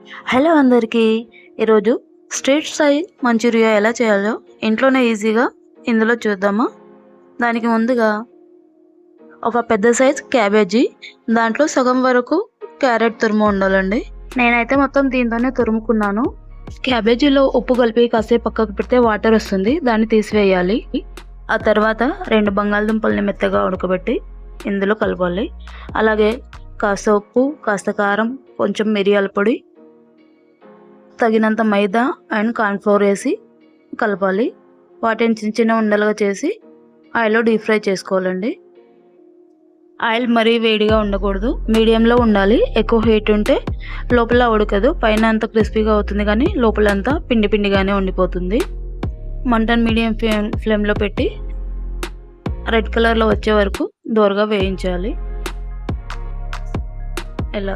Hello అందరికీ! ఈరోజు street style Manchuria ఎలా చేయాలో ఇంట్లోనే ఈజీగా ఇందులో చూద్దామా? దానికి ముందుగా ఒక పెద్ద సైజ్ క్యాబేజీ, దాంట్లో సగం వరకు క్యారెట్ తురుము ఉండాలండి. నేనైతే మొత్తం దీంతోనే తురుముకున్నాను. క్యాబేజీలో ఉప్పు కలిపి కాసేపు పక్కకు పెడితే వాటర్ వస్తుంది. దాన్ని తీసివేయాలి. ఆ తర్వాత 2 బంగాళదుంపల్ని మెత్తగా ఉడకబెట్టి ఇందులో కలపాలి. అలాగే కాస్త ఉప్పు, కాస్త కారం, కొంచెం మిరియాల పొడి, తగినంత మైదా అండ్ కార్న్‌ఫ్లోర్ వేసి కలపాలి. వాటిని చిన్న చిన్న ఉండలుగా చేసి ఆయిల్‌లో డీప్ ఫ్రై చేసుకోవాలండి. ఆయిల్ మరీ వేడిగా ఉండకూడదు, మీడియంలో ఉండాలి. ఎక్కువ హీట్ ఉంటే లోపల ఉడకదు, పైన అంతా క్రిస్పీగా అవుతుంది కానీ లోపలంతా పిండి పిండిగానే ఉండిపోతుంది. మంటను మీడియం ఫ్లేమ్లో పెట్టి రెడ్ కలర్లో వచ్చే వరకు దోరగా వేయించాలి. ఇలా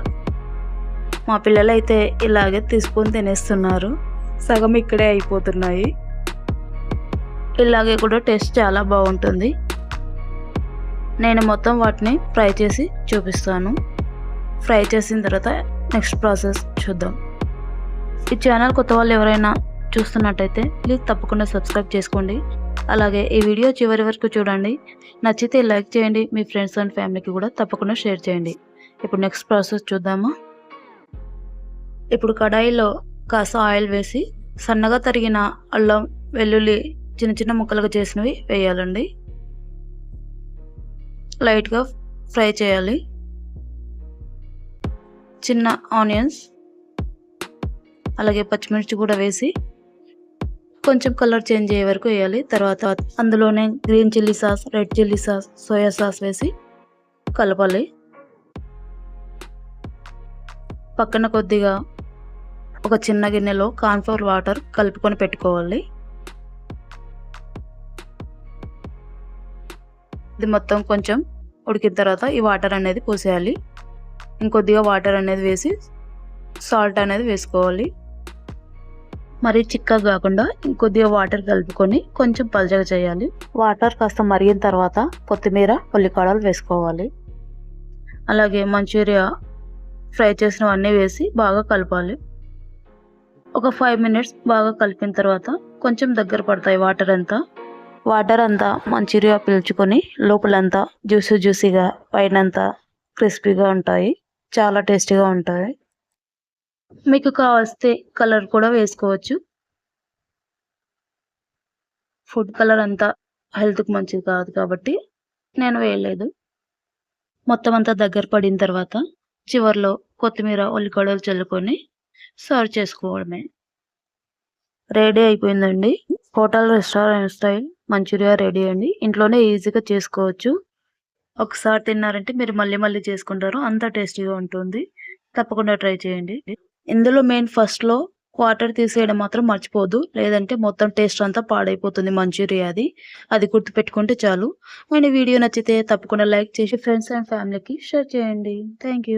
మా పిల్లలైతే ఇలాగే తీసుకొని తినేస్తున్నారు. సగం ఇక్కడే అయిపోతున్నాయి. ఇలాగే కూడా టేస్ట్ చాలా బాగుంటుంది. నేను మొత్తం వాటిని ఫ్రై చేసి చూపిస్తాను. ఫ్రై చేసిన తర్వాత నెక్స్ట్ ప్రాసెస్ చూద్దాం. ఈ ఛానల్ కొత్త వాళ్ళు ఎవరైనా చూస్తున్నట్టయితే ప్లీజ్ తప్పకుండా సబ్స్క్రైబ్ చేసుకోండి. అలాగే ఈ వీడియో చివరి వరకు చూడండి. నచ్చితే లైక్ చేయండి. మీ ఫ్రెండ్స్ అండ్ ఫ్యామిలీకి కూడా తప్పకుండా షేర్ చేయండి. ఇప్పుడు నెక్స్ట్ ప్రాసెస్ చూద్దామా? ఇప్పుడు కడాయిలో కాస్త ఆయిల్ వేసి సన్నగా తరిగిన అల్లం, వెల్లుల్లి చిన్న చిన్న ముక్కలుగా చేసినవి వేయాలండి. లైట్గా ఫ్రై చేయాలి. చిన్న ఆనియన్స్ అలాగే పచ్చిమిర్చి కూడా వేసి కొంచెం కలర్ చేంజ్ అయ్యే వరకు వేయాలి. తర్వాత అందులోనే green chilli sauce, red chilli sauce, soya sauce వేసి కలపాలి. పక్కన కొద్దిగా ఒక చిన్న గిన్నెలో కార్న్‌ఫ్లోర్ వాటర్ కలుపుకొని పెట్టుకోవాలి. ఇది మొత్తం కొంచెం ఉడికిన తర్వాత ఈ వాటర్ అనేది పోసేయాలి. ఇంకొద్దిగా వాటర్ అనేది వేసి సాల్ట్ అనేది వేసుకోవాలి. మరీ చిక్కగా కాకుండా ఇంకొద్దిగా వాటర్ కలుపుకొని కొంచెం పల్చగా చేయాలి. వాటర్ కాస్త మరిగిన తర్వాత కొత్తిమీర, ఉల్లికాడలు వేసుకోవాలి. అలాగే మంచూరియా ఫ్రై చేసినవన్నీ వేసి బాగా కలపాలి. ఒక 5 మినిట్స్ బాగా కలిపిన తర్వాత కొంచెం దగ్గర పడతాయి వాటర్ అంతా మంచూరియా పీల్చుకొని లోపలంతా జ్యూసీగా, పైనంతా క్రిస్పీగా ఉంటాయి. చాలా టేస్టీగా ఉంటాయి. మీకు కావలిస్తే కలర్ కూడా వేసుకోవచ్చు. ఫుడ్ కలర్ అంతా హెల్త్కి మంచిది కాదు కాబట్టి నేను వేయలేదు. మొత్తం అంతా దగ్గర పడిన తర్వాత చివర్లో కొత్తిమీర, ఉల్లికాడలు చల్లుకొని సర్వ్ చేసుకోవడమే. రెడీ అయిపోయిందండి. Hotel restaurant style Manchuria ready అండి. ఇంట్లోనే ఈజీగా చేసుకోవచ్చు. ఒకసారి తిన్నారంటే మీరు మళ్ళీ మళ్ళీ చేసుకుంటారు. అంత టేస్టీగా ఉంటుంది. తప్పకుండా ట్రై చేయండి. ఇందులో మెయిన్ ఫస్ట్లో వాటర్ తీసేయడం మాత్రం మర్చిపోదు, లేదంటే మొత్తం టేస్ట్ అంతా పాడైపోతుంది మంచూరియాది. అది గుర్తుపెట్టుకుంటే చాలు. అండ్ వీడియో నచ్చితే తప్పకుండా లైక్ చేసి ఫ్రెండ్స్ అండ్ ఫ్యామిలీకి షేర్ చేయండి. Thank you.